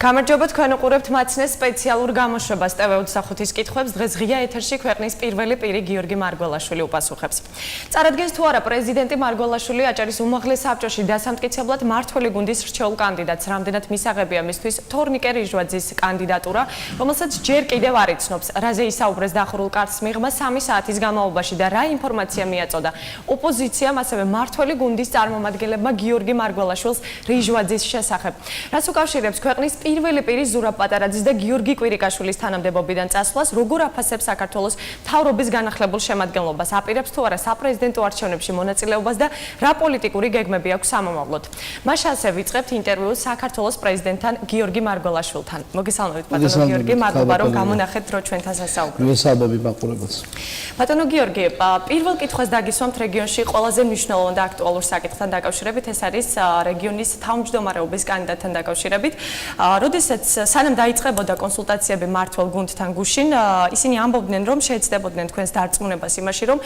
გამარჯობა თქვენ უყურებთ მაცნეს სპეციალურ გამოშვებას TV26-ის კითხვებს დღეს ღია ეთერში ქვეყნის პირველი პირი გიორგი მარგველაშვილი უპასუხებს. წარადგენს თუ არა პრეზიდენტი მარგველაშვილი აჭარის უმაღლეს საბჭოში დასამტკიცებლად მმართველი გუნდის რჩეულ კანდიდატს, რამდენად მისაღებია მისთვის თორნიკე რიჟვაძის კანდიდატურა, რომელსაც ჯერ კიდევ არ იცნობს, რაზე ისაუბრეს დახურულ კარტს მიღმა 3 საათის განმავლობაში და რა ინფორმაცია მიაწოდა ოპოზიციამ, ასევე მმართველი გუნდის წარმომადგენლებმა გიორგი მარგველაშვილს რიჟვაძის შესახებ. რას უკავშირებს ქვეყნის პირველი პირის ზურაბ პატარაძის და გიორგი კვირიკაშვილის თანამდებობიდან წასვლას, როგორ აფასებს საქართველოს მთავრობის განახლებულ შემადგენლობას, აპირებს თუ არა საპრეზიდენტო არჩევნებში მონაწილეობას და რა პოლიტიკური გეგმები აქვს სამომავლოდ. მას ასე ვიწყებთ ინტერვიუს საქართველოს პრეზიდენტთან გიორგი მარგველაშვილთან. მოგესალმებით ბატონო გიორგი, მადლობა რომ გამონახეთ დრო ჩვენთან სასაუბრო. მოგესალმებით მაყურებელს. ბატონო გიორგი, პირველ კითხვას დაგისვამთ რეგიონში ყველაზე მნიშვნელოვან და აქტუალურ საკითხთან დაკავშირებით, ეს არის რეგიონის თავმჯდომარეობის კანდიდატთან დაკავშირებით. როდესაც სანამ დაიწყებოდა კონსულტაციები მმართველ გუნდთან გუშინ, ისინი ამბობდნენ, რომ შეეცდებოდნენ თქვენს დარწმუნებას იმაში, რომ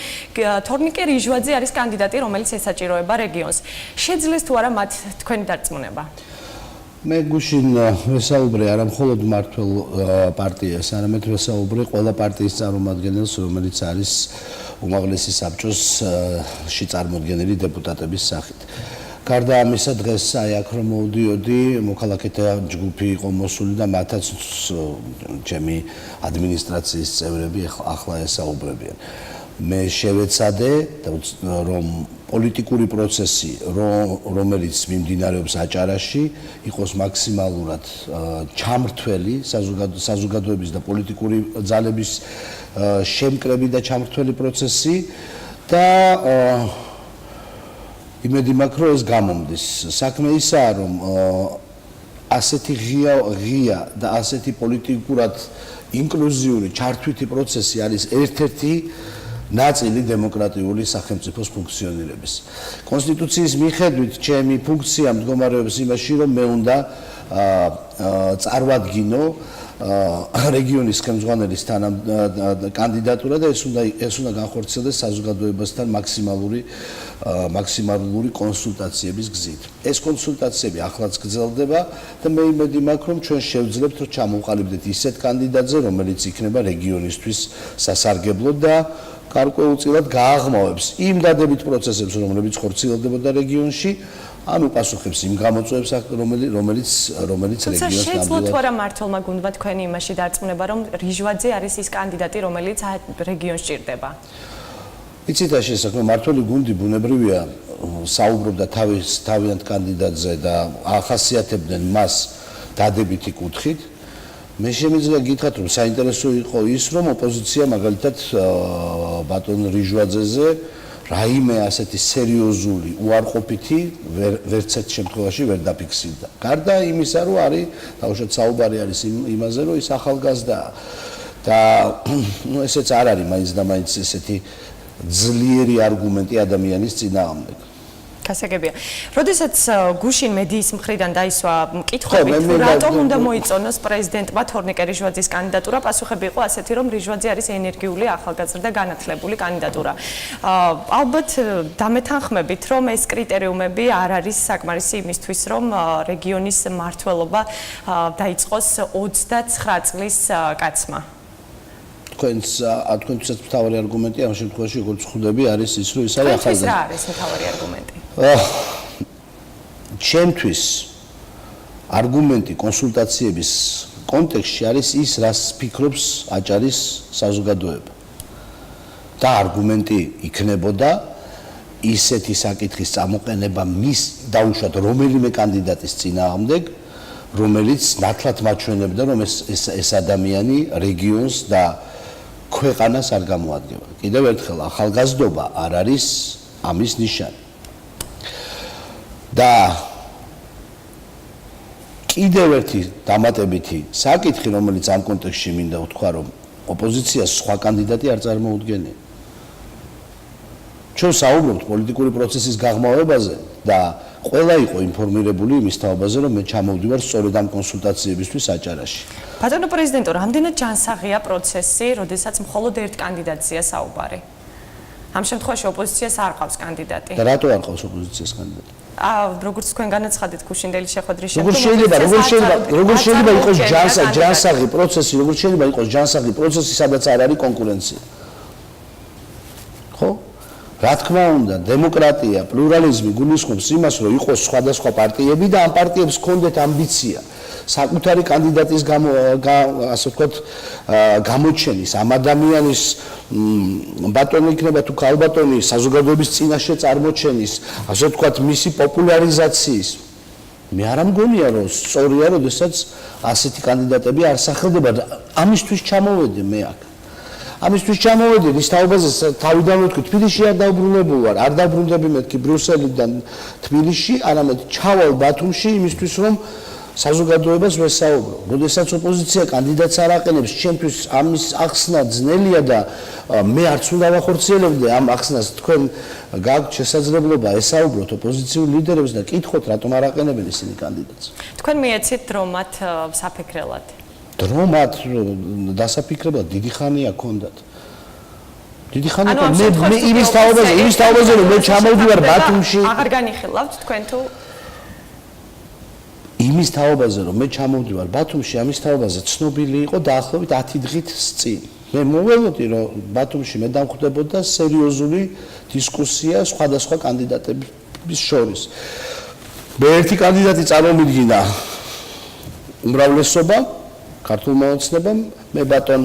თორნიკე რიჟვაძე არის კანდიდატი, რომელიც ესაჭიროება რეგიონს. შეძლეს თუ არა მათ თქვენი დარწმუნება? მე გუშინ ვესაუბრე არა მხოლოდ მმართველ პარტიას, არამედ ვესაუბრე ყველა პარტიის წარმომადგენელს, რომელიც არის უმაღლესი საბჭოს წარმოდგენილი დეპუტატების სახით. გარდა ამისა, დღეს აი აქ რომ მოვდიოდი, მოქალაქეთა ჯგუფი იყო მოსული და მათაც ჩემი ადმინისტრაციის წევრები ახლა ესაუბრებიან. მე შევეცადე, რომ პოლიტიკური პროცესი, რომელიც მიმდინარეობს აჭარაში, იყოს მაქსიმალურად ჩამრთველი, საზოგადოების და პოლიტიკური ძალების შემკრები და ჩამრთველი პროცესი და იმედი მაქვს, რომ ეს გამომდის. საქმე ისაა, რომ ასეთი ღია და ასეთი პოლიტიკურად ინკლუზიური ჩართვითი პროცესი არის ერთ-ერთი ნაწილი დემოკრატიული სახელმწიფოს ფუნქციონირების. კონსტიტუციის მიხედვით ჩემი ფუნქცია მდგომარეობს იმაში, რომ მე უნდა წარმოვადგინო რეგიონის ხელმძღვანელის კანდიდატურა და ეს უნდა განხორციელდეს საზოგადოებასთან მაქსიმალური კონსულტაციების გზით. ეს კონსულტაციები ახლაც გრძელდება და მე იმედი მაქვს, რომ ჩვენ შევძლებთ, რომ ჩამოვყალიბდეთ ისეთ კანდიდატზე, რომელიც იქნება რეგიონისთვის სასარგებლო და გარკვეულწილად გააღმავებს იმ დადებით პროცესებს, რომლებიც ხორციელდებოდა რეგიონში, ან უპასუხებს იმ გამოწვევებს, რომელიც რეგიონს შეძლო თუ არა მმართველმა გუნდმა თქვენი იმაში დარწმუნება, რომ რიჟვაძე არის ის კანდიდატი, რომელიც რეგიონს ჭირდება? იცით რა შესაძლოა, მმართველი გუნდი ბუნებრივია საუბრობდა თავიანთ კანდიდატზე და ახასიათებდნენ მას დადებითი კუთხით. მე შემიძლია გითხრათ, რომ საინტერესო იყო ის, რომ ოპოზიცია მაგალითად ბატონ რიჟვაძეზე რაიმე ასეთი სერიოზული უარყოფითი ვერც ერთ შემთხვევაში ვერ დაფიქსირდა. გარდა იმისა, რომ არის თავშოთ საუბარი არის იმაზე, რომ ის ახალგაზრდაა და ესეც არ არის მაინც და მაინც ესეთი ძლიერი არგუმენტი ადამიანის წინააღმდეგ. გასაგებია. როდესაც გუშინ მედიის მხრიდან დაისვა კითხვები, რატომ უნდა მოიწონოს პრეზიდენტმა თორნიკე რიჟვაძის კანდიდატურა, პასუხები იყო ასეთი, რომ რიჟვაძე არის ენერგიული, ახალგაზრდა და განათლებული კანდიდატურა. ალბათ დამეთანხმებით, რომ ეს კრიტერიუმები არ არის საკმარისი იმისთვის, რომ რეგიონის მმართველობა დაიწყოს 29 წლის კაცმა. თქვენთვისაც მთავარი არგუმენტი ამ შემთხვევაში, როგორც ხვდები, არის ის, რომ ის არის ახალგაზრდა. რა არის მთავარი არგუმენტი? ჩემთვის არგუმენტი კონსულტაციების კონტექსტში არის ის, რას ფიქრობს აჭარის საზოგადოება. და არგუმენტი იქნებოდა ისეთი საკითხის წამოყენება მის დაუშვათ რომელიმე კანდიდატის წინააღმდეგ, რომელიც ნათლად მაჩვენებდა, რომ ეს ადამიანი რეგიონს და ქვეყანას არ გამოადგება. კიდევ ერთხელ ახალგაზრდობა არ არის ამის ნიშანი. და კიდევ ერთი დამატებითი საკითხი, რომელიც ამ კონტექსტში მინდა ვთქვა, რომ ოპოზიციას სხვა კანდიდატი არ წარმოუდგენია. ჩვენ საუბრობთ პოლიტიკური პროცესის გაღრმავებაზე და ყველა იყო ინფორმირებული იმის თაობაზე, რომ მე ჩამოვდივარ სწორედ ამ კონსულტაციებისთვის აჭარაში. ბატონო პრეზიდენტო, რამდენად ჯანსაღია პროცესი, როდესაც მხოლოდ ერთ კანდიდატზეა საუბარი? ამ შემთხვევაში ოპოზიციას არ ყავს კანდიდატი. და რატო არ ყავს ოპოზიციას კანდიდატი? როგორც თქვენ განაცხადეთ გუშინდელი შეხვედრის შემდგომ, როგორ შეიძლება იყოს ჯანსაღი პროცესი, როგორ შეიძლება იყოს ჯანსაღი პროცესი, სადაც არ არის კონკურენცია? ხო? რა თქმა უნდა, დემოკრატია, პლურალიზმი გულისხმობს იმას, რომ იყოს სხვადასხვა პარტიები და ამ პარტიებს ჰქონდეთ ამბიცია საკუთარი კანდიდატის ასე ვთქვათ, გამოჩენის, ამ ადამიანის ბატონი იქნება თუ ქალბატონი, საზოგადოების წინაშე წარმოჩენის, ასე ვთქვათ, მისი პოპულარიზაციის. მე არ მგონია, რომ სწორია, როდესაც ასეთი კანდიდატები არ სახელდება. ამისთვის ჩამოვედი მე აქ. ამისთვის ჩამოვედი, ის თაობაზე თავიდან ვთქვი, თბილისში არ დავბრუნებულ ვარ, არ დავბრუნდები მეთქი ბრიუსელიდან თბილისში, არამედ ჩავალ ბათუმში იმისთვის, რომ საზოგადოებას ვესაუბრო. როდესაც ოპოზიცია კანდიდატს არ აყენებს, ჩემთვის ამის ახსნა ძნელია და მე არც უნდა ვახორციელებდე ამ ახსნას. თქვენ გაქვთ შესაძლებლობა ესაუბროთ ოპოზიციურ ლიდერებს და კითხოთ, რატომ არ აყენებენ ისინი კანდიდატს. თქვენ მიეცით დრო მათ საფიქრელად. დრო მათ დასაფიქრებლად დიდი ხანია ქონდათ. დიდი ხანია მე იმის თაობაზე რომ მე ჩამოვდივარ ბათუმში. აღარ განიხილავთ თქვენ თუ იმის თაობაზე რომ მე ჩამოვდივარ ბათუმში, ამის თაობაზე ცნობილი იყო დაახლოებით 10 დღით წინ. მე მოველოდი რომ ბათუმში მე დამხვდებოდა სერიოზული დისკუსია სხვადასხვა კანდიდატების შორის. მე ერთი კანდიდატი წარმომიდგინა უმრავლესობა ქართულმა ოცნებამ, მე ბატონ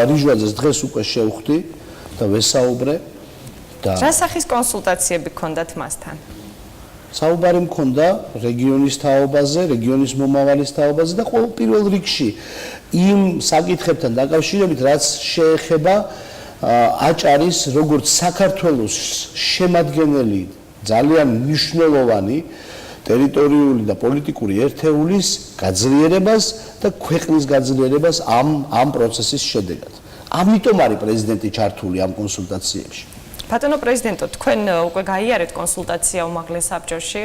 რიჟვაძეს დღეს უკვე შევხვდი და ვესაუბრე და რა სახის კონსულტაციები გქონდათ მასთან? საუბარი მქონდა რეგიონის თაობაზე, რეგიონის მომავალის თაობაზე და ყოველ პირველ რიგში იმ საკითხებთან დაკავშირებით, რაც შეეხება აჭარის როგორც საქართველოს შემადგენელი ძალიან მნიშვნელოვანი ტერიტორიული და პოლიტიკური ერთეულის გაძლიერებას და ქვეყნის გაძლიერებას ამ პროცესის შედეგად. ამიტომ არის პრეზიდენტი ჩართული ამ კონსულტაციებში. ბატონო პრეზიდენტო, თქვენ უკვე გაიარეთ კონსულტაცია უმაღლეს საბჭოში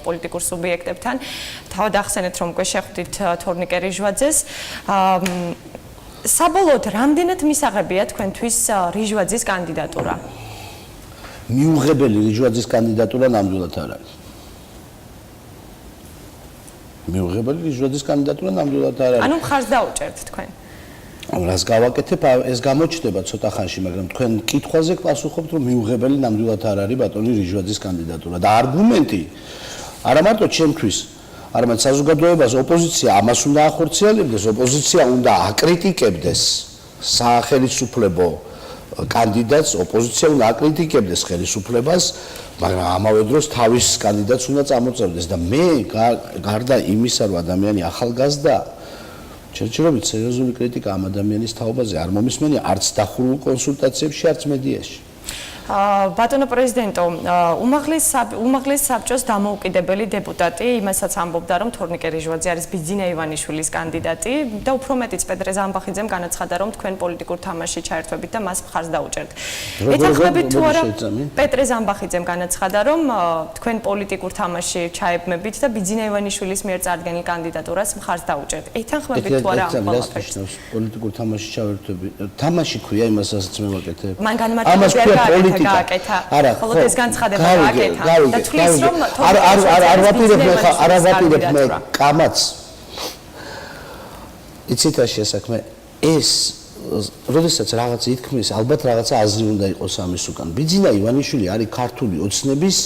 პოლიტიკურ სუბიექტებთან. თავად ახსენეთ, რომ უკვე შეხვდით თორნიკე რიჟვაძეს. საბოლოოდ, რამდენად მისაღებია თქვენთვის რიჟვაძის კანდიდატურა? მიუღებელი რიჟვაძის კანდიდატურა ნამდვილად არ არის. მიუღებელი რიჟვაძის კანდიდატურა ნამდვილად არ არის. ანუ მხარს დაუჭერთ თქვენ? რას გავაკეთებ, ეს გამოჩნდება ცოტა ხანში, მაგრამ თქვენ კითხვაზე გპასუხობთ, რომ მიუღებელი ნამდვილად არ არის ბატონი რიჟვაძის კანდიდატურა და არგუმენტი არა მარტო ჩემთვის, არამედ საზოგადოებას ოპოზიცია ამას უნდა ახორციელებდეს, ოპოზიცია უნდა აკრიტიკებდეს სახელმწიფო კანდიდატს, ოპოზიცია უნდა აკრიტიკებდეს ხელისუფლებას, მაგრამ ამავე დროს თავის კანდიდატს უნდა წამოწევდეს და მე გარდა იმისა, რომ ადამიანი ახალგაზრდა ჩერჩერობით სერიოზული კრიტიკა ამ ადამიანის თაობაზე არ მომისმენია არც დახურულ კონსულტაციებში, არც მედიაში. ბატონო პრეზიდენტო, უმაღლეს საბჭოს დამოუკიდებელი დეპუტატი იმასაც ამბობდა, რომ თორნიკე რიჟვაძე არის ბიძინა ივანიშვილის კანდიდატი და უფრო მეტიც პეტრე ზამბახიძემ განაცხადა, რომ თქვენ პოლიტიკურ თამაშში ჩაერთვებით და მას მხარს დაუჭერთ. ეთანხმებით თუ არა პეტრე ზამბახიძემ განაცხადა, რომ თქვენ პოლიტიკურ თამაშში ჩაებმებით და ბიძინა ივანიშვილის მიერ წარდგენილ კანდიდატურას მხარს დაუჭერთ. ეთანხმებით თუ არა ამ ყველაფერს? პოლიტიკურ თამაშში ჩავერთვები. თამაში ქვია იმასაც მე ვაკეთებ. მან განმარტება გააკეთა. ხოლო ეს განცხადება გააკეთა და თulis რომ არ ვაპირებ მე კამაც. იცით რა შესაქმე? ეს როდესაც რაღაც ითქმის, ალბათ რაღაცა აზრი უნდა იყოს ამის უკან. ბიძინა ივანიშვილი არის ქართული ოცნების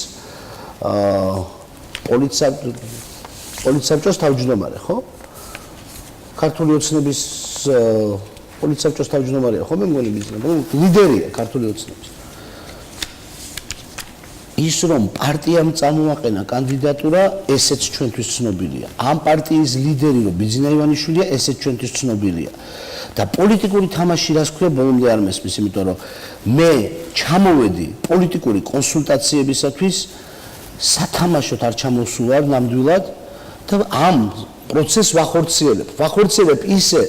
პოლიტსაბჭოს თავმჯდომარე, ხო? ქართული ოცნების პოლიტსაბჭოს თავმჯდომარეა, ხო მე მგონი ბიძინა, ლიდერია ქართული ოცნების. ის რომ პარტიამ წამოაყენა კანდიდატურა, ესეც ჩვენთვის ცნობილია. ამ პარტიის ლიდერი რომ ბიძინა ივანიშვილია, ესეც ჩვენთვის ცნობილია. და პოლიტიკური თამაში რას ქვია ბოლომდე არ მესმის, იმიტომ რომ მე ჩამოვედი პოლიტიკური კონსულტაციებისათვის, სათამაშოდ არ ჩამოსულ ვარ ნამდვილად და ამ პროცესს ვახორციელებ ისე,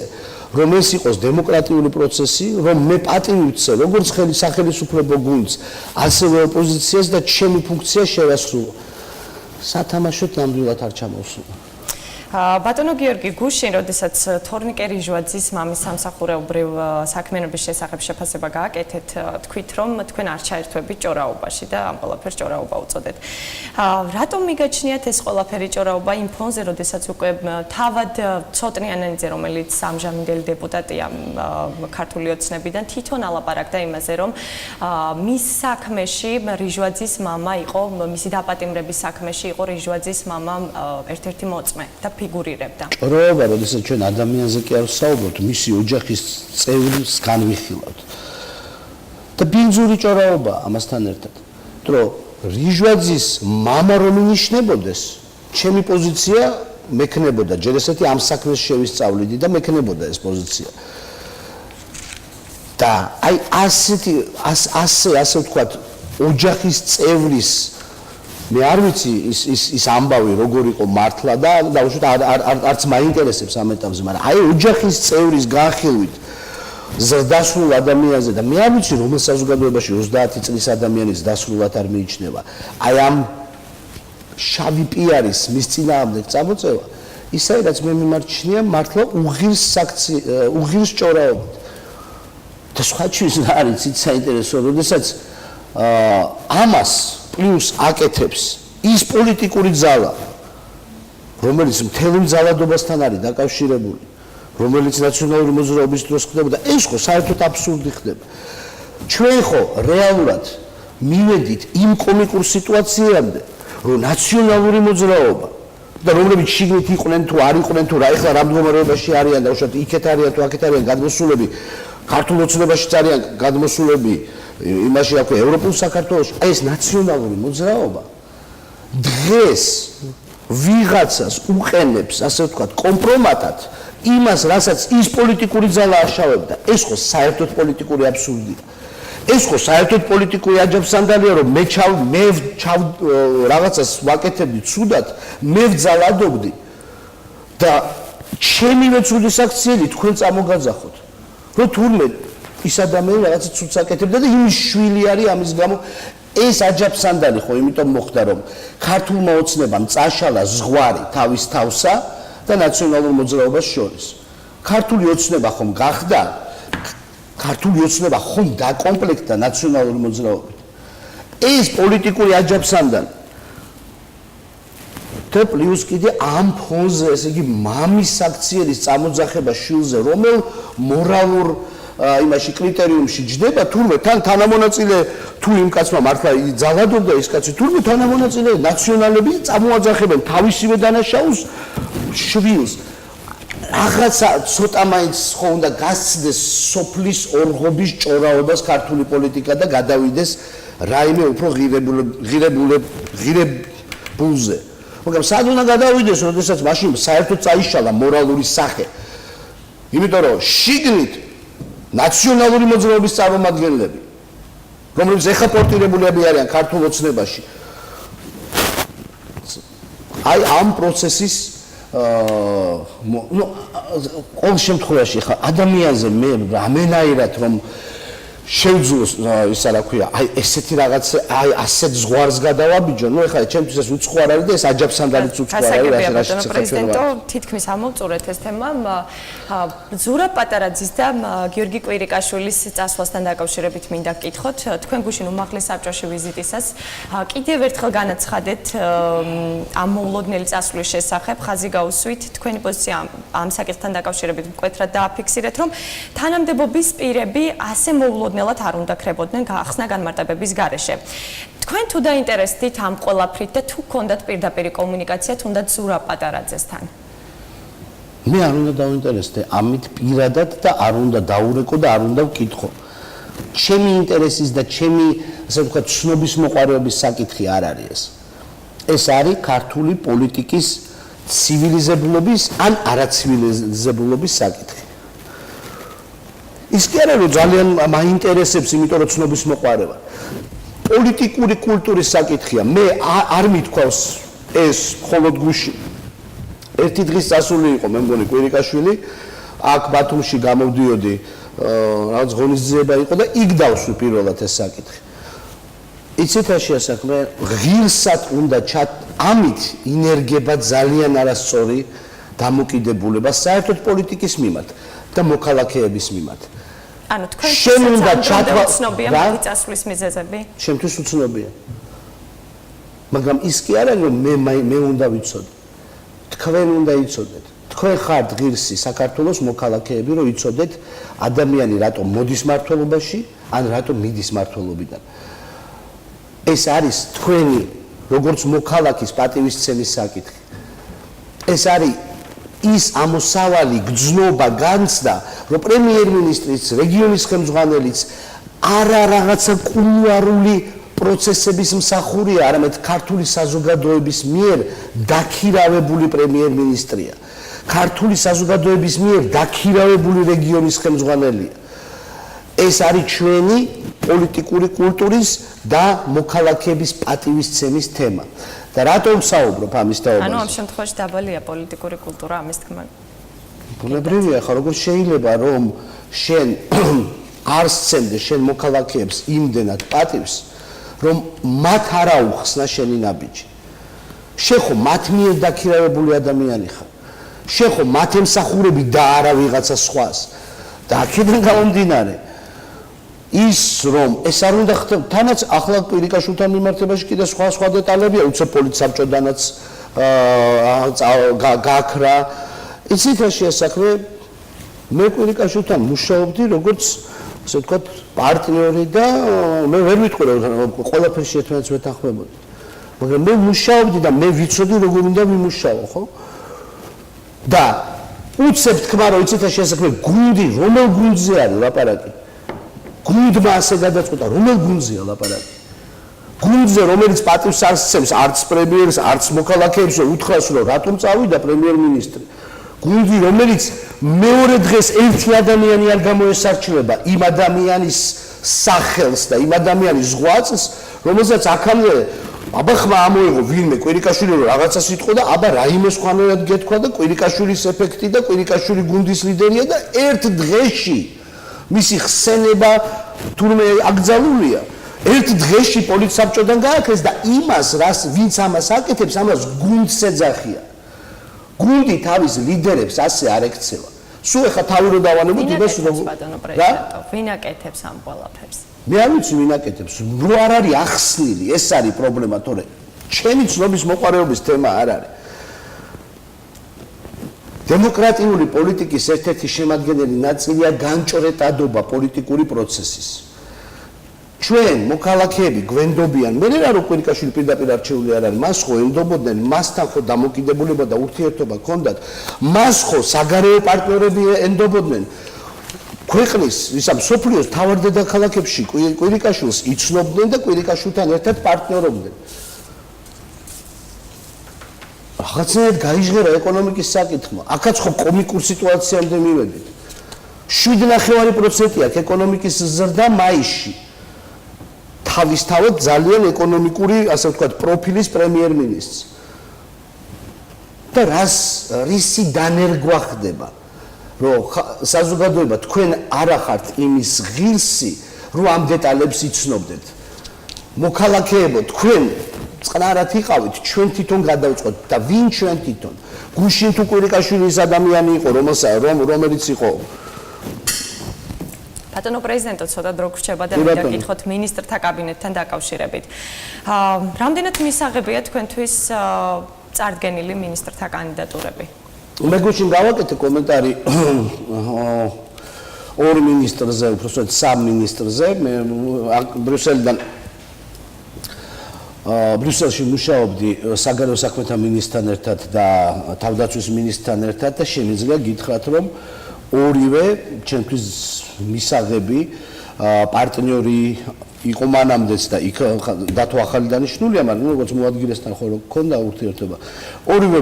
რომ ეს იყოს დემოკრატიული პროცესი, რომ მე პატივი ვცე, როგორც სახელმწიფო გუნდს, ასევე ოპოზიციას და ჩემი ფუნქცია შევასრულო. სათამაშოდ ნამდვილად არ ჩამოვსულა. ბატონო გიორგი გუშინ, როდესაც თორნიკე რიჟვაძის მამის სამსახურეობრივ საქმიანობის შესახებ შეფასება გააკეთეთ, თქვით, რომ თქვენ არ ჩაერთვებით ჭორაობაში და ამ ყველაფერს ჭორაობა უწოდეთ. რატომ მიგაჩნიათ ეს ყველაფერი ჭორაობა იმ ფონზე, როდესაც უკვე თავად ცოტნიანენიძე, რომელიც ამჟამინდელი დეპუტატია ქართული ოცნებიდან, თვითონ ალაპარაკდა იმაზე, რომ მის საქმეში რიჟვაძის მამა იყო, მისი დაპატიმრების საქმეში იყო რიჟვაძის მამა ერთ-ერთი მოწმე და ფიგურირებდა. ჭორაობა, როდესაც ჩვენ ადამიანზე კი არ ვსაუბრობთ, მისი ოჯახის წევრს განვიხილავთ. და ბინძური ჭორაობა ამასთან ერთად. რომ რიჟვაძის მამა რომ ინიშნებოდეს, ჩემი პოზიცია მექნებოდა, ჯერ ესეთი ამ საქმეს შევისწავლიდი და მექნებოდა ეს პოზიცია. და აი ასე ვთქვათ, ოჯახის წევრის მე არ ვიცი ის ამბავი როგორ იყო მართლა და დაუშვათ არც მაინტერესებს ამ ეტაპზე, მაგრამ აი ოჯახის წევრის განხილვით ზრდასრულ ადამიანზე და მე არ ვიცი რომელ საზოგადოებაში 30 წლის ადამიანის დასრულად არ მიიჩნევა. აი ამ შავი პიარის მის წინააღმდეგ წამოწევა, ისაა რაც მე მიმარჩნია მართლა უღირს ჭორაობით. და სხვა ჩვენს რა არის იცით საინტერესო, როდესაც ამას პლუს აკეთებს ის პოლიტიკური ძალა, რომელიც მთელ ძალადობასთან არის დაკავშირებული, რომელიც ნაციონალური მოძრაობის დროს ხდებოდა, ეს ხო საერთოდ აბსურდი ხდება. ჩვენ ხო რეალურად მივედით იმ კომიკურ სიტუაციამდე, რომ ნაციონალური მოძრაობა და რომლებიც შიგნით იყვნენ თუ არ იყვნენ თუ რა ეხლა რა მდგომარეობაში არიან და უშუალოდ იქეთ არიან თუ აქეთ არიან გადმოსულები, ქართულ ოცნებაშიც არიან გადმოსულები, იმაში აქვს ევროპულ საქართველოში, აი ეს ნაციონალური მოძრაობა დღეს ვიღაცას უყენებს, ასე ვთქვათ, კომპრომატად იმას, რასაც ის პოლიტიკური ძალა აშავებდა. ეს ხო საერთოდ პოლიტიკური აბსურდია. ეს ხო საერთოდ პოლიტიკური აჯანყებაა, რომ მე რაღაცას ვაკეთებდი ცუდად, მე ვძალადობდი და ჩემივე ცუდი საქციელი თქვენ წამოგაძახოთ. რომ თურმე ის ადამიანი რაღაცა ცუდს აკეთებდა და იმის შვილი არის ამის გამო ეს აჯანყებაა ხო, იმიტომ მოხდა რომ ქართულმა ოცნებამ წაშალა ზღვარი თავის თავსა და ნაციონალურ მოძრაობას შორის. ქართული ოცნება ხომ გახდა, ქართული ოცნება ხომ დაკომპლექტდა ნაციონალური მოძრაობით. ეს პოლიტიკური აჯანყებაა. და პლუს კიდე ამ ფონზე, ესე იგი მამის საქციელის წამოძახება შვილზე, რომელ მორალურ იმაში კრიტერიუმში ჯდება, თურმე თან თანამონაწილე თუ იმ კაცმა მართლა ძალადობდა ის კაცი, თურმე თანამონაწილე ნაციონალები წამოაძახებენ თავისივე დანაშაულს შვილს. რაღაცა ცოტა მაინც ხო უნდა გასცდეს სოფლის ორღობის ჭორაობას ქართული პოლიტიკა და გადავიდეს რაიმე უფრო ღირებულზე. მაგრამ სად უნდა გადავიდეს, როდესაც მაშინ საერთოდ წაიშალა მორალური სახე. იმიტომ რომ შიგნით ნაციონალური მოძრაობის წარმომადგენლები, რომლებიც ეხა პორტირებულები არიან ქართულ ოცნებაში, აი ამ პროცესის ყოველ შემთხვევაში ხა ადამიანზე მე რამენაირად რომ შევძლოს ისა რა ქვია, აი ესეთი რაღაც, აი ასეთ ზღვარს გადავაბიჯო, ნუ ეხლა ჩემთვის ეს უცხო არ არის და ეს აჯანყებაა უცხო არ არის, რაშიც პრეზიდენტო თითქმის ამოვწურეთ ეს თემა. ზურაბ პატარაძის და გიორგი კვირიკაშვილის წასვლასთან დაკავშირებით მინდა გკითხოთ. თქვენ გუშინ უმაღლეს საბჭოში ვიზიტისას კიდევ ერთხელ განაცხადეთ ამ მოულოდნელი წასვლის შესახებ, ხაზი გაუსვით, თქვენი პოზიცია ამ საკითხთან დაკავშირებით მკვეთრად დააფიქსირეთ, რომ თანამდებობის პირები ასე მოულოდნელად არ უნდა ქრებოდნენ გაახსნა განმარტებების გარეშე. თქვენ თუ დაინტერესდით ამ ყველაფრით და თუ გქონდათ პირდაპირი კომუნიკაცია თუნდაც ზურაბ პატარაძესთან? მე არ უნდა დავინტერესდე ამით პირადად და არ უნდა დაურეკო და არ უნდა ვკითხო. ჩემი ინტერესის და ჩემი, ასე ვთქვათ, ცნობის მოყვარეობის საკითხი არ არის ეს. ეს არის ქართული პოლიტიკის ცივილიზებულობის ან არაცივილიზებულობის საკითხი. ის კი არა რომ ძალიან მაინტერესებს, იმიტომ რომ ცნობის მოყვარევა. პოლიტიკური კულტურის საკითხია. მე არ მithქვავს ეს მხოლოდ გუშინ. ერთი დღის წასული იყო, მე მგონი კვირიკაშვილი, აქ ბათუმში გამოვდიოდი, რაღაც ღონისძიება იყო და იქ დავსვი პირველად ეს საკითხი. იცით რა შეასაქმე, ღირსად უნდა ამით ინერგება ძალიან არასწორი დამოკიდებულება საერთოდ პოლიტიკის მიმართ და მოქალაქეების მიმართ. ანუ თქვენ უცნობია მაგის წასვლის მიზეზები? შემთხვევით უცნობია. მაგრამ ის კი არა რომ მე უნდა ვიცოდე. თქვენ უნდა იცოდეთ. თქვენ ხართ ღირსი საქართველოს მოქალაქეები, რომ იცოდეთ ადამიანი რატომ მოდის მმართველობაში, ან რატომ მიდის მმართველობიდან. ეს არის თქვენი როგორც მოქალაქის პატივისცემის საკითხი. ეს არის ის ამოსავალი გრძნობა განცდა, რომ პრემიერ-მინისტრიც, რეგიონის ხელმძღვანელიც არა რაღაცა კულუარული პროცესების მსახურია, არამედ ქართული საზოგადოების მიერ დაქირავებული პრემიერ-მინისტრია. ქართული საზოგადოების მიერ დაქირავებული რეგიონის ხელმძღვანელია. ეს არის ჩვენი პოლიტიკური კულტურის და მოქალაქეების პატივისცემის თემა. და რატომ ვსაუბრობ ამის თაობაზე? ანუ ამ შემთხვევაში დაბალია პოლიტიკური კულტურა ამის თქმა. ბუნებრივია ხა, როგორ შეიძლება რომ შენ არ სცემდე შენ მოქალაქეებს იმდენად პატივს, რომ მათ არ აუხსნა შენი ნაბიჯი. შენ ხო მათ მიერ დაქირავებული ადამიანი ხარ. შენ ხო მათ ემსახურები და არა ვიღაცა სხვას. და აქედან გამომდინარე ის რომ ეს არ უნდა ხდება, თანაც ახლა პირიკაშვილთან მიმართებაში კიდე სხვა დეტალებია, უცებ პოლიცსაბჭოდანაც გაქრა. იცით რა შეასაქმე, მე პირიკაშვილთან მუშაობდი როგორც ასე ვთქვათ პარტნიორი და მე ვერ ვიტყვი რომ ყველაფერში ერთმანეთს ვეთანხმებოდი. მაგრამ მე მუშაობდი და მე ვიცოდი როგორ უნდა ვიმუშაო, ხო? და უცებ თქმა რომ იცით რა შეასაქმე, გუნდი რომელ გუნდზე არის ლაპარაკი? გუნდმა ასე გადაწყვეტა, რომელ გუნდზეა ლაპარაკი? გუნდზე, რომელიც პატივს არ სცემს არც პრემიერს, არც მოქალაქეებს, უთხრას რომ რატომ წავიდა პრემიერ-მინისტრი. გუნდი, რომელიც მეორე დღეს ერთი ადამიანი არ გამოესარჩევება იმ ადამიანის სახელს და იმ ადამიანის ზღვაწს, რომელსაც აქამდე აბა ხმა ამოიღო ვინმე კვირიკაშვილი რომ რაღაცას იტყო და აბა რაიმე სხვანაირად გეთქვა და კვირიკაშვილის ეფექტი და კვირიკაშვილი გუნდის ლიდერია და ერთ დღეში მისი ხსენება თურმე აკრძალულია. ერთ დღეში პოლიცსაბჭოდან გააქრეს და იმას, ვინც ამას აკეთებს, ამას გუნდს ეძახიან. გუნდი თავის ლიდერებს ასე არ ექცევა. სულ ეხა თავი რო დავანებოთ იმას რომ ვინ აკეთებს ამ ყველაფერს? მე არ ვიცი ვინ აკეთებს. რო არ არის ახსნილი, ეს არის პრობლემა, თორე ჩემი ცნობის მოყარეობის თემა არ არის. დემოკრატიული პოლიტიკის ერთ-ერთი შემადგენელი ნაწილია განჭრეტადობა პოლიტიკური პროცესის. ჩვენ მოქალაქეები გვენდობიან, მე რა რო კვირიკაშვილი პირდაპირ არჩეული არ არის, მას ხო ენდობოდნენ, მასთან ხო დამოკიდებულება და ურთიერთობა ჰქონდათ, მას ხო საგარეო პარტნიორები ენდობოდნენ. ქვეყნის, ისა მსოფლიოს თავარ დედაქალაქებში კვირიკაშვილს იცნობდნენ და კვირიკაშვილთან ერთად პარტნიორობდნენ. რაღაცნაირად გაიჟღერა ეკონომიკის საკითხმა. აქაც ხო კომიკურ სიტუაციამდე მივედით. 7.9% აქვს ეკონომიკის ზრდა მაისში. თავისთავად ძალიან ეკონომიკური, ასე ვთქვათ, პროფილის პრემიერ-მინისტრს. და რისი დანერგვა ხდება, რომ საზოგადოება თქვენ არ ახართ იმის ღირსი, რომ ამ დეტალებს იცნობდეთ. მოქალაქეებო, თქვენ წყნარად იყავით, ჩვენ თვითონ გადავწყვეტ და ვინ ჩვენ თვითონ? გუშინ თუ კვირიკაშვილის ადამიანი იყო, რომელიც იყო ბატონო პრეზიდენტო, ცოტა დრო გრჩება და მინდა გითხოთ მინისტრთა კაბინეტთან დაკავშირებით. რამდენად მისაღებია თქვენთვის წარდგენილი მინისტრთა კანდიდატურები? მე გუშინ გავაკეთე კომენტარი ორ მინისტრზე, უბრალოდ სამ მინისტრზე, მე ბრიუსელიდან ბრიუსელში მუშაობდი საგარეო საქმეთა მინისტრთან ერთად და თავდაცვის მინისტრთან ერთად და შემიძლია გითხრათ, რომ ორივე ჩემთვის მისაღები პარტნიორი იყო მანამდეც და იქ დათო ახალი დანიშნულია, მაგრამ როგორც მოადგილესთან ხო ქონდა ურთიერთობა. ორივე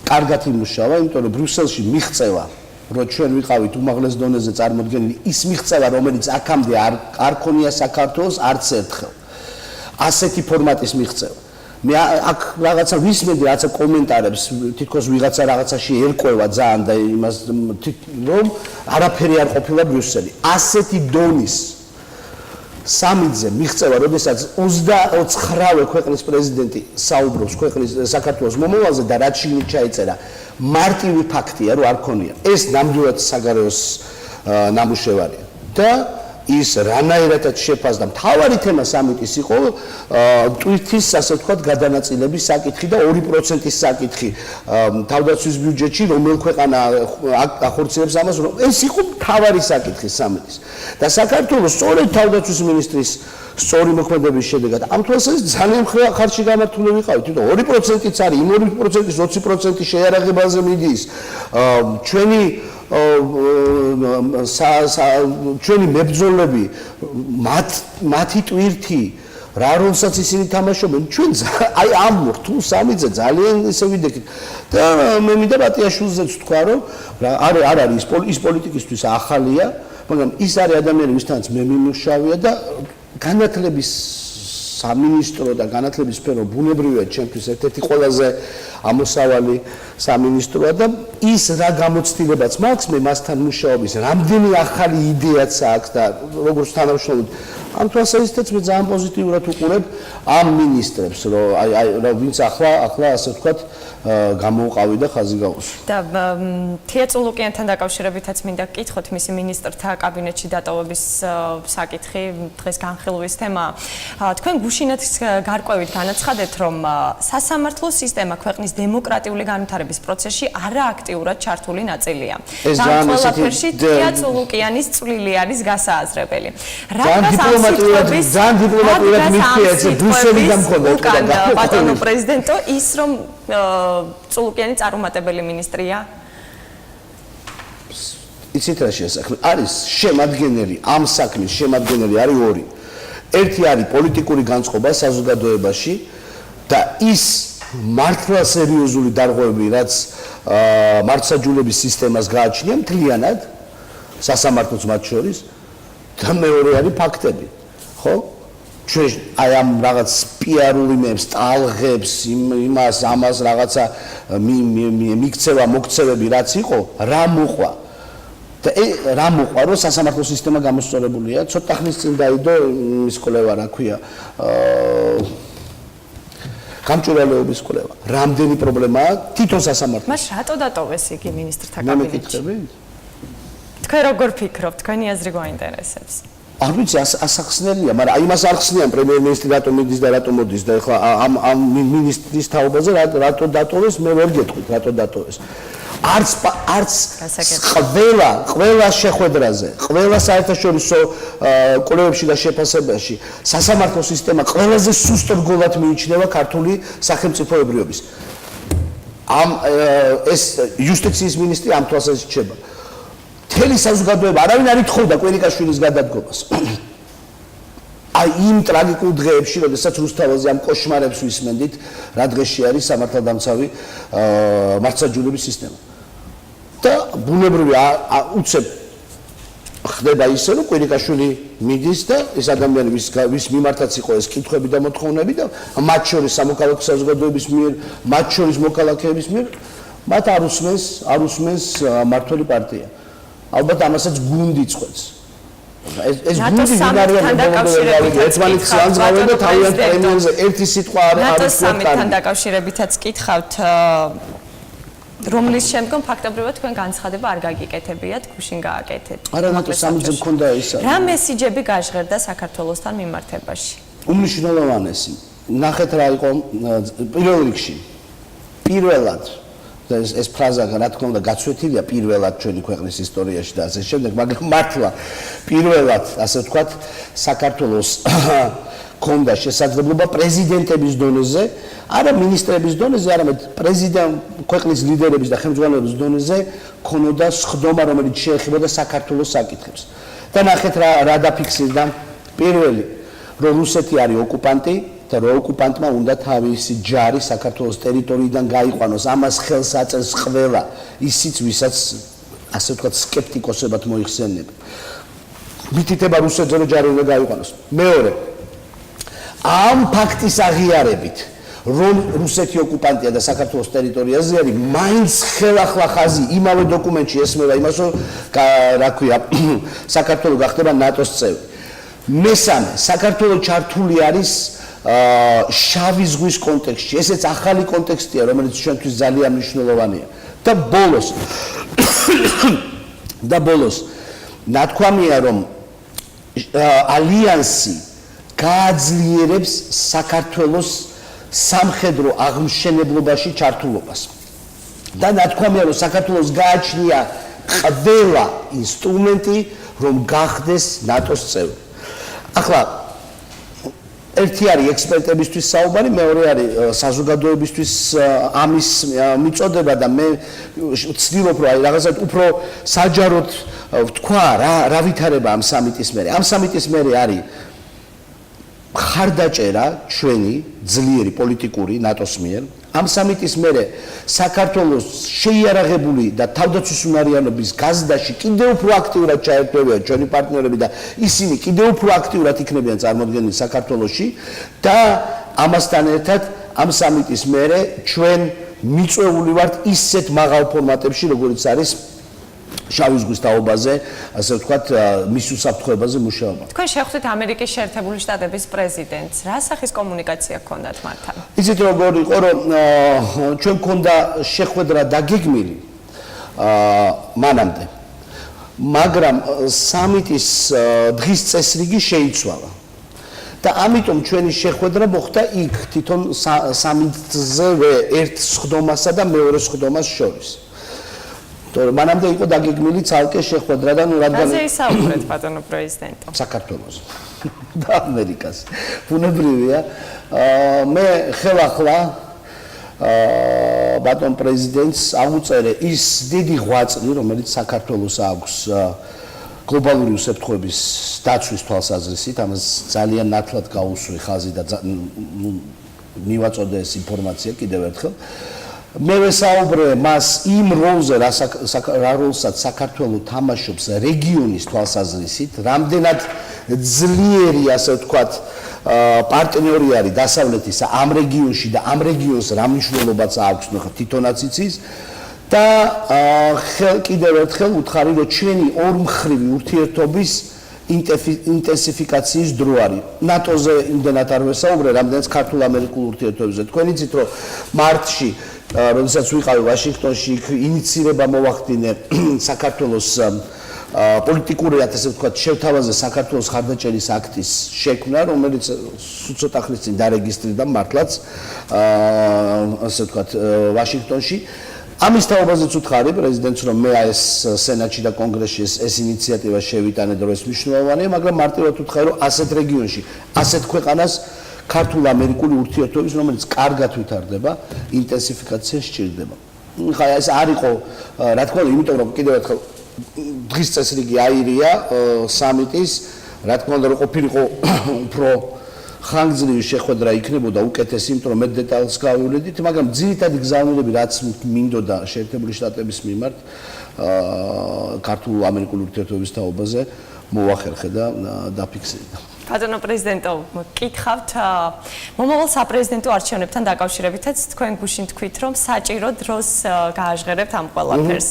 კარგად იმუშავა, იმიტომ რომ ბრიუსელში მიღწევა, რომ ჩვენ ვიყავით უმაღლეს დონეზე წარმოდგენილი, ის მიღწევა, რომელიც აქამდე არ ქონია საქართველოს არც ერთხელ. ასეთი ფორმატის მიღწევა. მე აქ რაღაცა ვისმენდი რაღაცა კომენტარებს თითქოს ვიღაცა რაღაცაში ერკვევა ძალიან და იმას რომ არაფერი არ ყოფილა ბრიუსელი ასეთი დონის სამიძე მიღწევა როდესაც 29-ვე ქვეყნის პრეზიდენტი საუბრობს ქვეყნის საქართველოს მომავალზე და რაც შიგნით ჩაიწერა მარტივი ფაქტია რომ არ ქონია ეს ნამდვილად საგარეოს ნამუშევარია და ის რანაირადაც შეფასდა მთავარი თემა სამიტის იყო ტვირთის ასე ვთქვათ გადანაწილების საკითხი და 2%-ის საკითხი თავდაცვის ბიუჯეტში რომელ ქვეყანა ახორციელებს ამას ეს იყო მთავარი საკითხი სამიტის და საქართველოს სწორედ თავდაცვის მინისტრის სწორი მოქმედების შედეგად ამ თვალსაზრისით ძალიან ხარში გამართული ვიყავით თვითონ 2%-იც არის იმ 2%-ის 20% შეიარაღებაზე მიდის ჩვენი ჩვენი მებრძოლები მათი ტვირთი რა როლსაც ისინი თამაშობენ ჩვენ აი ამ რთულ სამიძე ძალიან ისე ვიდექით და მე მინდა ბატიაშვილზეც თქვა რომ არ არის ის პოლიტიკისთვის ახალია მაგრამ ის არის ადამიანი ვისთანაც მე მიმუშავია და განათლების სამინისტრო და განათლების სფერო ბუნებრივია ჩემთვის ერთ-ერთი ყველაზე ამოსავალი სამინისტროა და ის რა გამოცდილებაც მაქვს მე მასთან მუშაობის რამდენი ახალი იდეაც აქვს და როგორც თანამშრომლობ ამ თვალსაზრისითაც მე ძალიან პოზიტიურად უყურებ ამ მინისტრებს რომ ვინც ახლა ასე ვთქვათ გამოუყავი და ხაზი გაუსვა და თია წულუკიანთან დაკავშირებითაც მინდა გკითხოთ მისი მინისტრთა კაბინეტში დატოვების საკითხი დღეს განხილვის თემა თქვენ გუშინაც გარკვევით განაცხადეთ რომ სასამართლო სისტემა ქვეყნის დემოკრატიული განვითარების პროცესში არააქტიურად ჩართული ნაწილია ამ ყველაფერში თია წულუკიანის წვლილი არის გასააზრებელი ძალიან დიპლომატიურად მithია ეს ბრიუსელიდან მქონდა ბატონო პრეზიდენტო ის რომ წულუკიანი წარუმატებელი მინისტრია იცით რა შეასახმე არის შემადგენელი ამ საქმის შემადგენელი არის ორი ერთი არის პოლიტიკური განწყობა საზოგადოებაში და ის მართლა სერიოზული დარღვევები რაც მართლმსაჯულების სისტემას გააჩნია მთლიანად სასამართლოც მათ შორის და მეორე არის ფაქტები ხო ჩვენ აი ამ რაღაც პიარული მეებს ტალღებს იმას ამას რაღაცა მიქცევა მოქცევები რაც იყო რა მოყვა და რა მოყვა რომ სასამართლო სისტემა გამოსწორებულია ცოტა ხნის წინ დაიდო ის კვლევა რა ქვია გამჭვირვალეობის კვლევა რამდენი პრობლემაა თვითონ სასამართლოს მას რატო დატოვეს იგი მინისტრთა მე კაბინეტში მეკითხები თქვენ როგორ ფიქრობთ თქვენი აზრი გვაინტერესებს არ ვიცი ასახსნელია მაგრამ აი მას არ ხსნიან პრემიერ-მინისტრი რატო მიდის და რატო მოდის და ეხლა ამ მინისტრის თაობაზე რატო დატოვეს მე ვერ გეტყვით რატო დატოვეს არც ყველა შეხვედრაზე ყველა საერთაშორისო კვლევებში და შეფასებაში სასამართლო სისტემა ყველაზე სუსტ რგოლად მიიჩნევა ქართული სახელმწიფოებრიობის ამ ეს იუსტიციის მინისტრი ამ თვალსაზრისით შეება მთელი საზოგადოება არავინ არ ითხოვდა კვირიკაშვილის გადადგომას აი იმ ტრაგიკულ დღეებში როდესაც რუსთაველზე ამ კოშმარებს ვისმენდით რა დღეში არის სამართალდამცავი მართლმსაჯულების სისტემა და ბუნებრივი უცებ ხდება ისე რომ კვირიკაშვილი მიდის და ეს ადამიანი ვის მიმართაც იყო ეს კითხვები და მოთხოვნები და მათ შორის სამოქალაქო საზოგადოების მიერ მათ შორის მოქალაქეების მიერ მათ არ უსმენს მმართველი პარტია ალბათ ამასაც გუნდი წყვეტს ეს გუნდი ვინარიან ერთმანეთს ანძღავენ და თავიანთ პრემიერზე ერთი სიტყვა არ არის სამიტთან დაკავშირებითაც კითხავთ რომლის შემდგომ ფაქტობრივად თქვენ განცხადება არ გაგიკეთებიათ გუშინ გააკეთეთ არა ნატო სამიძე მქონდა ისა რა მესიჯები გაჟღერდა საქართველოსთან მიმართებაში უმნიშვნელოვანესი ნახეთ რა იყო პირველ რიგში პირველად და ეს ფრაზა რა თქმა უნდა გაცვეთილია პირველად ჩვენი ქვეყნის ისტორიაში და ასე შემდეგ მაგრამ მართლა პირველად ასე ვთქვათ საქართველოს ქონდა შესაძლებლობა პრეზიდენტების დონეზე არა მინისტრების დონეზე არამედ ქვეყნის ლიდერების და ხელმძღვანელობის დონეზე ქონოდა სხდომა რომელიც შეეხებოდა საქართველოს საკითხებს და ნახეთ რა დაფიქსირდა პირველი რომ რუსეთი არის ოკუპანტი და რომ ოკუპანტმა უნდა თავისი ჯარი საქართველოს ტერიტორიიდან გაიყვანოს ამას ხელს აწევს ყველა ისიც ვისაც ასე ვთქვათ სკეპტიკოსებად მოიხსენიება მითითება რუსეთზე რომ ჯარი უნდა გაიყვანოს მეორე ამ ფაქტის აღიარებით რომ რუსეთი ოკუპანტია და საქართველოს ტერიტორიაზე არის, მაინც ხელახლა ხაზი იმავე დოკუმენტში ესმევა იმას, რომ რა ქვია, საქართველო გახდება ნატოს წევრი. მესამე, საქართველო ჩართული არის შავი ზღვის კონტექსტში. ესეც ახალი კონტექსტია, რომელიც ჩვენთვის ძალიან მნიშვნელოვანია. და ბოლოს ნათქვამია, რომ ალიანსი გააძლიერებს საქართველოს სამხედრო აღმშენებლობაში ჩართულობას. და ნათქვამია, რომ საქართველოს გააჩნია ყველა ინსტრუმენტი, რომ გახდეს ნატოს წევრი. ახლა ერთი არის ექსპერტებისთვის საუბარი, მეორე არის საზოგადოებისთვის ამის მიწოდება და მე ვცდილობ, რომ რაღაცა უფრო საჯაროდ ვთქვა რა ვითარება ამ სამიტის მერე. ამ სამიტის მერე არის ხარდაჭერა ჩვენი ძლიერი პოლიტიკური ნატოს მიერ. ამ სამიტის მერე საქართველოს შეიარაღებული და თავდაცვის უნარიანობის გაზრდაში კიდევ უფრო აქტიურად ჩაერთვებიან ჩვენი პარტნიორები და ისინი კიდევ უფრო აქტიურად იქნებიან წარმოდგენილ საქართველოში და ამასთან ერთად ამ სამიტის მერე ჩვენ მიწვეული ვართ ისეთ მაღალ ფორმატებში, როგორც არის შავი ზღვის თაობაზე, ასე ვთქვათ, მის უსაფრთხოებაზე მუშაობა. თქვენ შევხვდით ამერიკის შეერთებული შტატების პრეზიდენტს. რა სახის კომუნიკაცია გქონდათ მათთან? იცით როგორ იყო, რომ ჩვენ გქონდა შეხვედრა დაგეგმილი მანამდე, მაგრამ სამიტის დღის წესრიგი შეიცვალა. და ამიტომ ჩვენი შეხვედრა მოხდა იქ, თვითონ სამიტზე ერთ სხდომასა და მეორე სხდომას შორის. მანამდე იყო დაგეგმილი ცალკე შეხვედრა და რადგან რაზე ისაუბრეთ ბატონო პრეზიდენტო? საქართველოს და ამერიკას. ბუნებრივია, მე ხელახლა ბატონ პრეზიდენტს აღუწერე ის დიდი ღვაწლი, რომელიც საქართველოს აქვს გლობალური უსაფრთხოების დაცვის თვალსაზრისით, ამას ძალიან ნათლად გაუსვი ხაზი და მივაწოდე ეს ინფორმაცია კიდევ ერთხელ. მე ვესაუბრე მას იმ როლზე, რა როლსაც საქართველო თამაშობს რეგიონის თვალსაზრისით, რამდენად ძლიერი, ასე ვთქვათ, პარტნიორი არის დასავლეთისა ამ რეგიონში და ამ რეგიონს რა მნიშვნელობაც აქვს, თვითონაც იცის. და კიდევ ერთხელ ვუთხარი, რომ ჩვენი ორმხრივი ურთიერთობის ინტენსიფიკაციის დრო არის. ნატოზე იმდენად არ ვესაუბრე, რამდენიც ქართულ-ამერიკულ ურთიერთობებზე. თქვენ იცით, რომ მარტში როდესაც ვიყავი ვაშინგტონში, იქ ინიციირება მოვახდინე საქართველოს პოლიტიკური, ასე ვთქვათ, შევთავაზე საქართველოს ხარდაჭერის აქტის შექმნა, რომელიც ცოტა ხნის წინ დარეგისტრირდა მართლაც, ასე ვთქვათ, ვაშინგტონში. ამის თაობაზეც ვუთხარი პრეზიდენტს, რომ მე ეს სენატში და კონგრესში ეს ინიციატივა შევიტანე და ეს მნიშვნელოვანია, მაგრამ მარტივად ვუთხარი, რომ ასეთ რეგიონში, ასეთ ქვეყანას ქართულ-ამერიკული ურთიერთობის, რომელიც კარგად ვითარდება, ინტენსიფიკაცია სჭირდება. ხა ეს არ იყო, რა თქმა უნდა, იმიტომ რომ კიდევ ერთხელ დღის წესრიგი აირია სამიტის, რა თქმა უნდა, რომ ყოფილიყო უფრო ხანგრძლივი შეხვედრა იქნებოდა უკეთესი, იმიტომ რომ მე დეტალს გავივლიდით, მაგრამ ძირითადი გზავნილები, რაც მინდოდა შეერთებული შტატების მიმართ ქართულ-ამერიკული ურთიერთობის თაობაზე მოვახერხე და დაფიქსირდა. ბატონო პრეზიდენტო, გკითხავთ მომავალ საპრეზიდენტო არჩევნებთან დაკავშირებითაც თქვენ გუშინ თქვით, რომ საჭირო დროს გააჟღერებთ ამ ყველაფერს.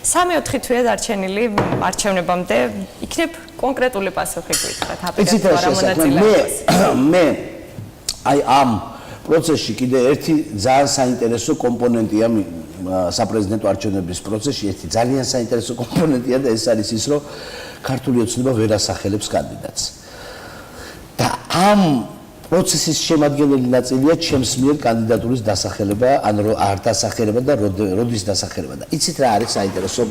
3-4 თვეა დარჩენილი არჩევნებამდე, იქნებ კონკრეტული პასუხი გითხრათ, აპირებთ რა მონაწილეობას? მე აი ამ პროცესში კიდე ერთი ძალიან საინტერესო კომპონენტია საპრეზიდენტო არჩევნების პროცესში, ერთი ძალიან საინტერესო კომპონენტია და ეს არის ის, რომ ქართული ოცნება ვერ ასახელებს კანდიდატს. და ამ პროცესის შემადგენელი ნაწილია ჩემს მიერ კანდიდატურის დასახელება, ან არ დასახელება და როდის დასახელება. და იცით რა არის საინტერესო?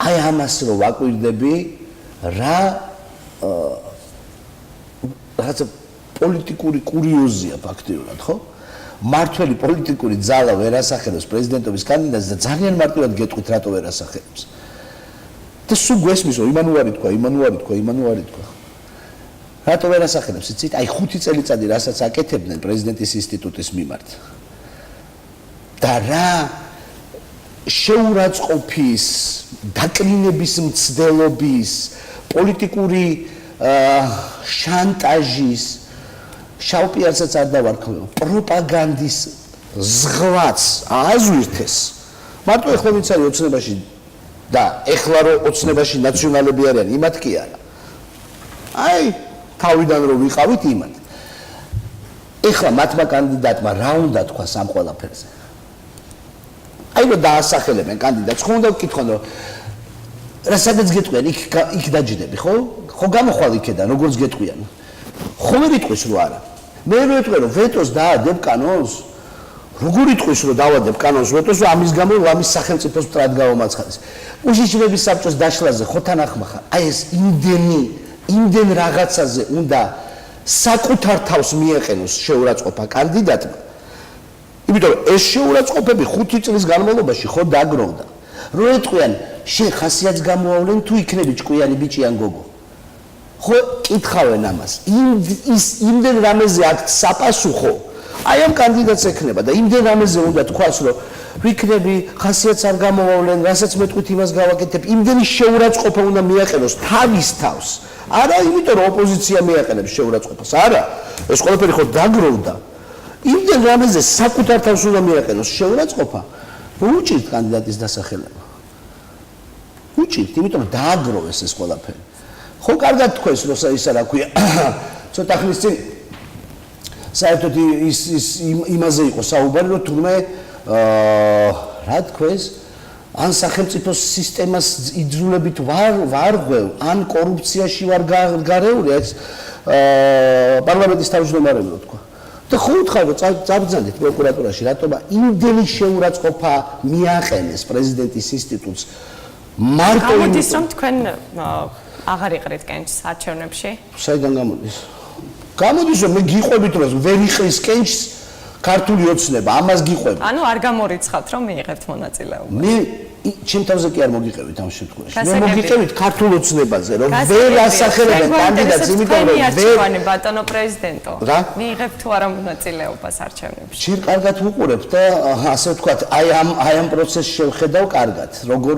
აი ამას რომ ვაკვირდები, რაღაცა პოლიტიკური კურიოზია ფაქტიურად, ხო? მართველი პოლიტიკური ძალა ვერ ასახელებს პრეზიდენტობის კანდიდატს და ძალიან მარტივად გეტყვით, რატო ვერ ასახელებს. და სულ გვესმის, რომ იმანუარი თქვა. რატო ვერ ასახელებს, იცით? აი 5 წელიწადი რასაც აკეთებდნენ პრეზიდენტის ინსტიტუტის მიმართ. და რა შეურაცხყოფის, დაკნინების მცდელობის, პოლიტიკური შანტაჟის შავ პიარსაც არ დავარქმევ. პროპაგანდის ზღვაც ააზვირთეს. მარტო ეხლა ვინც არის ოცნებაში და ეხლა რო ოცნებაში ნაციონალები არიან, იმათ კი არა. აი, თავიდან რო ვიყავით იმათ. ეხლა მათმა კანდიდატმა რა უნდა თქვას ამ ყველაფერზე? აი რომ დაასახელებენ კანდიდატს, ხო უნდა ვკითხონ რომ რა სადაც გეტყვიან, იქ დაჯდები, ხო? ხო გამოხვალ იქიდან, როგორც გეტყვიან. ხომ ვერ იტყვის რომ არა. მე ვეტყვი რომ ვეტოს დაადებ კანონს. როგორ იტყვის რომ დავადებ კანონს ვეტოს, რომ ამის გამო ამის სახელმწიფოს მტრად გავამაცხადეს. უშიშრების საბჭოს დაშლაზე ხო თანახმახარ. აი ეს იმდენ რაღაცაზე უნდა საკუთარ თავს მიეყენოს შეურაცხყოფა კანდიდატმა. იმიტომ რომ ეს შეურაცხყოფები 5 წლის განმავლობაში ხო დაგროვდა. რო ეტყვიან, შენ ხასიათს გამოავლენ თუ იქნები ჭკვიანი ბიჭი ან გოგო. ხო კითხავენ ამას. იმდენ რამეზე აქ საპასუხო აი ამ კანდიდატს ექნება და იმდენ რამეზე უნდა თქვას, რომ ვიქნები ხასიათს არ გამოავლენ, რასაც მეტყვით იმას გავაკეთებ, იმდენი შეურაცხყოფა უნდა მიაყენოს თავის თავს. არა, იმიტომ რომ ოპოზიცია მიაყენებს შეურაცხყოფას. არა, ეს ყველაფერი ხო დაგროვდა. იმდენ რამეზე საკუთარ თავს უნდა მიაყენოს შეურაცხყოფა. უჭირთ კანდიდატის დასახელება. უჭირთ, იმიტომ რომ დააგროვეს ეს ყველაფერი. ხო კარგად თქვეს, რომ ისა რა ქვია, ცოტა ხნის წინ საერთოდ იმაზე იყო საუბარი, რომ თურმე რა თქვეს, ან სახელმწიფოს სისტემას იძულებით ვარ ღვევ, ან კორუფციაში ვარ გარეული, ეს პარლამენტის თავმჯდომარემ რო თქვა. და ხო უთხრა, რომ წაბრძანდით პროკურატურაში, რატომა იმდენი შეურაცხყოფა მიაყენეს პრეზიდენტის ინსტიტუტს მარტო გამოდის რომ თქვენ აღარ იყრით კენჭს არჩევნებში? საიდან გამოდის? გამოდის რომ მე გიყვებით რომ ვერ იყრის კენჭს ქართული ოცნება, ამას გიყვებით. ანუ არ გამორიცხავთ რომ მიიღებთ მონაწილეობა. მე ჩემ თავზე კი არ მოგიყევით ამ შემთხვევაში. მე მოგიყევით ქართულ ოცნებაზე, რომ ვერ ასახელებენ კანდიდატს, იმიტომ რომ ვერ ბატონო პრეზიდენტო. მიიღებთ თუ არა მონაწილეობას არჩევნებში? ჯერ კარგად ვუყურებ და ასე ვთქვათ, აი ამ პროცესს შევხედავ კარგად, როგორ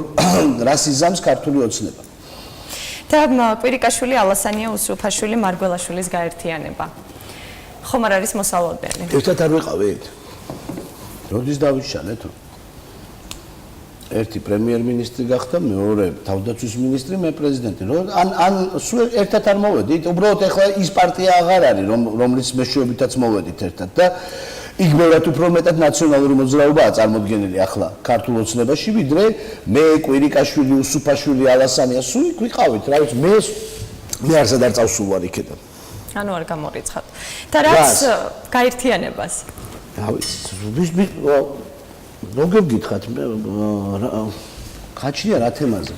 რას იზამს ქართული ოცნება. და კვირიკაშვილი, ალასანია, უსრუფაშვილი, მარგველაშვილის გაერთიანება. ხომ არ არის მოსალოდნელი? ერთად არ ვიყავით. როდის დავიშალეთ? ერთი პრემიერ-მინისტრი გახდა, მეორე თავდაცვის მინისტრი, მე პრეზიდენტი. ან სულ ერთად არ მოვედით, უბრალოდ ეხლა ის პარტია აღარ არის, რომლის მეშვეობითაც მოვედით ერთად და იქ ბევრად უფრო მეტად ნაციონალური მოძრაობაა წარმოდგენილი ახლა ქართულ ოცნებაში, ვიდრე მე კვირიკაშვილი, უსუფაშვილი, ალასანია, სულ იქ ვიყავით, რა ვიცი, მე არსად არ წავსულ ვარ იქიდან. ანუ არ გამორიცხავთ. და რაც გაერთიანებას? რა ვიცი, როგორ გითხათ, გაჩნია რა თემაზე?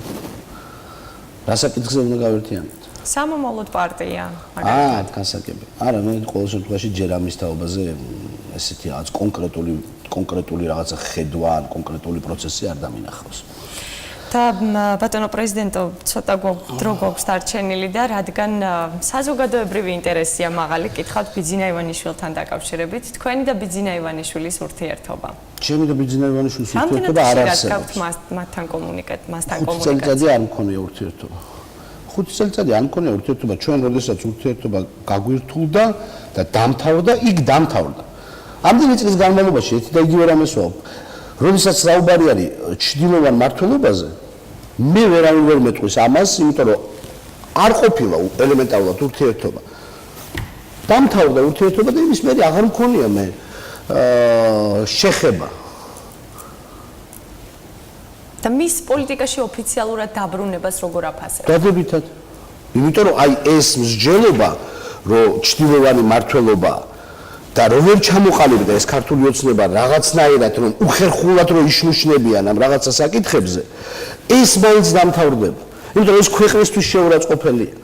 რა საკითხზე უნდა გავერთიანოთ? სამომავლოდ პარტია, მაგალითად. გასაგები. არა, მე ყოველ შემთხვევაში ჯერ ამის თაობაზე ესეთი რაღაც კონკრეტული რაღაცა ხედვა ან კონკრეტული პროცესი არ დამინახავს. და ბატონო პრეზიდენტო, ცოტა დრო გვაქვს დარჩენილი და რადგან საზოგადოებრივი ინტერესია მაღალი, კითხავთ ბიძინა ივანიშვილთან დაკავშირებით, თქვენი და ბიძინა ივანიშვილის ურთიერთობა. ჩემი და ბიძინა ივანიშვილის ურთიერთობა არ არსებობს. მასთან კომუნიკაცია. 5 წელიწადზე არ მქონია ურთიერთობა. 5 წელიწადი არ მქონია ურთიერთობა, ჩვენ როდესაც ურთიერთობა გაგვირთულდა და დამთავრდა, იქ დამთავრდა. ამდენი წლის განმავლობაში ერთი და იგივე რამეს ვაუბრობ. როდესაც საუბარი არის ჩრდილოვან მმართველობაზე, მე ვერავინ ვერ მეტყვის ამას, იმიტომ რომ არ ყოფილა ელემენტარულად ურთიერთობა. დამთავრდა ურთიერთობა და იმის მერე აღარ მქონია მე შეხება. და მის პოლიტიკაში ოფიციალურად დაბრუნებას როგორ აფასებთ? დადებითად. იმიტომ რომ აი ეს მსჯელობა, რომ ჩრდილოვანი მმართველობა და რომ ვერ ჩამოყალიბდა ეს ქართული ოცნება რაღაცნაირად, რომ უხერხულად რომ იშნიშნებიან ამ რაღაცა საკითხებზე, ეს მაინც დამთავრდება. იმიტომ რომ ეს ქვეყნისთვის შეურაცხყოფელია.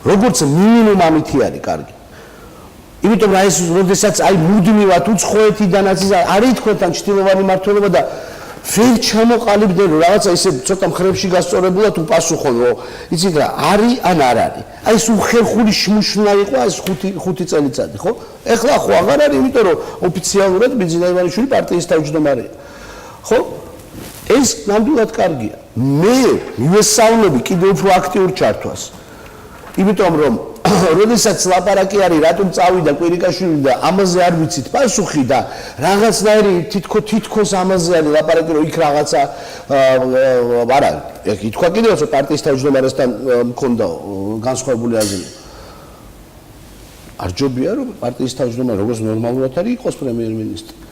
როგორც მინიმუმ ამითი არის კარგი. იმიტომ რომ ეს როდესაც აი მუდმივად უცხოეთიდანაც არ ითქვეთან ჩრდილოვანი მმართველობა და ვერ ჩამოყალიბდნენ რომ რაღაცა ისე ცოტა მხრებში გასწორებულად უპასუხონ რომ იცით რა არის ან არ არის. აი ეს უხერხული შმუშნა იყო ეს 5 წელიწადი, ხო? ეხლა ხო აღარ არის, იმიტომ რომ ოფიციალურად ბიძინა ივანიშვილი პარტიის თავმჯდომარეა. ხო? ეს ნამდვილად კარგია. მე მივესალმები კიდევ უფრო აქტიურ ჩართვას. იმიტომ რომ როდესაც ლაპარაკი არის რატომ წავიდა კვირიკაშვილი და ამაზე არ ვიცით პასუხი და რაღაცნაირი თითქოს ამაზე არის ლაპარაკი რომ იქ რაღაცა არა ითქვა კიდევ რომ პარტიის თავმჯდომარესთან მქონდა განსხვავებული აზრი არ ჯობია რომ პარტიის თავმჯდომარე როგორც ნორმალურად არის იყოს პრემიერ-მინისტრი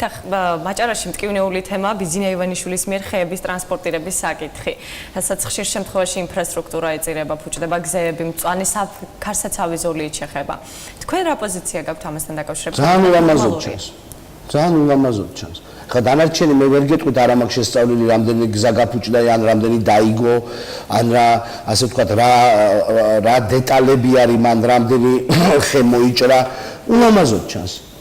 მაჭარაში მტკივნეული თემაა ბიზინა ივანიშვილის მიერ ხეების ტრანსპორტირების საკითხი. რასაც ხშირ შემთხვევაში ინფრასტრუქტურა ეწირება, ფუჭდება გზები, მწვანე ქარსაცავი ზოლით შეხება. თქვენ რა პოზიცია გაქვთ ამასთან დაკავშირებით? ძალიან ულამაზოდ ჩანს. ძალიან ულამაზოდ ჩანს. ხა დანარჩენი მე ვერ გეტყვით არა მაქვს შესწავლილი რამდენი გზა გაფუჭდა ან რამდენი დაიგო ან რა ასე ვთქვათ რა დეტალები არის მან რამდენი ხე მოიჭრა ულამაზოდ ჩანს.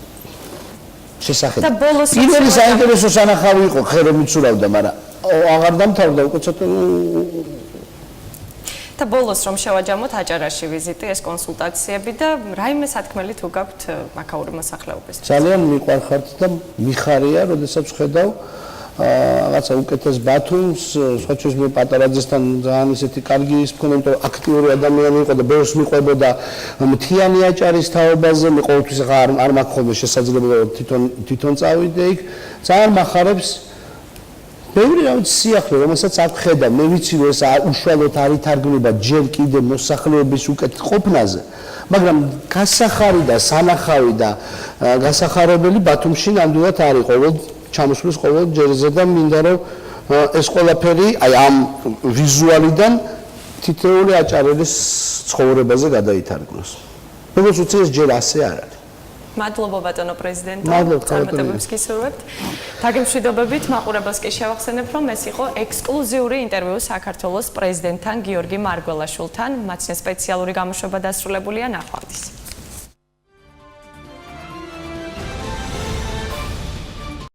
შესახედა. პირველი საინტერესო სანახავი იყო ხე რომ იცურავდა, მაგრამ აღარ დამთავრდა უკვე ცოტა და ბოლოს რომ შევაჯამოთ აჭარაში ვიზიტი, ეს კონსულტაციები და რაიმე სათქმელი თუ გაქვთ აქაური მოსახლეობის. ძალიან მიყვარხართ და მიხარია, როდესაც ვხედავ რაღაცა უკეთეს ბათუმს, სხვა ჩვენს მე პატარაძესთან ძალიან ისეთი კარგი ის მქონდა, იმიტომ რომ აქტიური ადამიანი იყო და ბევრს მიყვებოდა მთიანი აჭარის თაობაზე, მე ყოველთვის არ მაქვს ხოლმე შესაძლებლობა თვითონ წავიდე იქ, ძალიან მახარებს ბევრი რაღაც სიახლე, რომელსაც აქ ხედავ, მე ვიცი რომ ეს უშუალოდ არ ითარგმნება ჯერ კიდე მოსახლეობის უკეთ ყოფნაზე, მაგრამ გასახარი და სანახავი და გასახარებელი ბათუმში ნამდვილად არის ყოველ ჩამოსვლის ყოველ ჯერზე და მინდა რომ ეს ყველაფერი აი ამ ვიზუალიდან თითოეული აჭარელის ცხოვრებაზე გადაითარგმნოს. როგორც უცი ეს ჯერ ასე არ არის. მადლობა ბატონო პრეზიდენტო. წარმატებებს გისურვებთ. დაგემშვიდობებით, მაყურებელს კი შევახსენებ, რომ ეს იყო ექსკლუზიური ინტერვიუ საქართველოს პრეზიდენტთან გიორგი მარგველაშვილთან. მათი სპეციალური გამოშვება დასრულებულია ნახვამდის.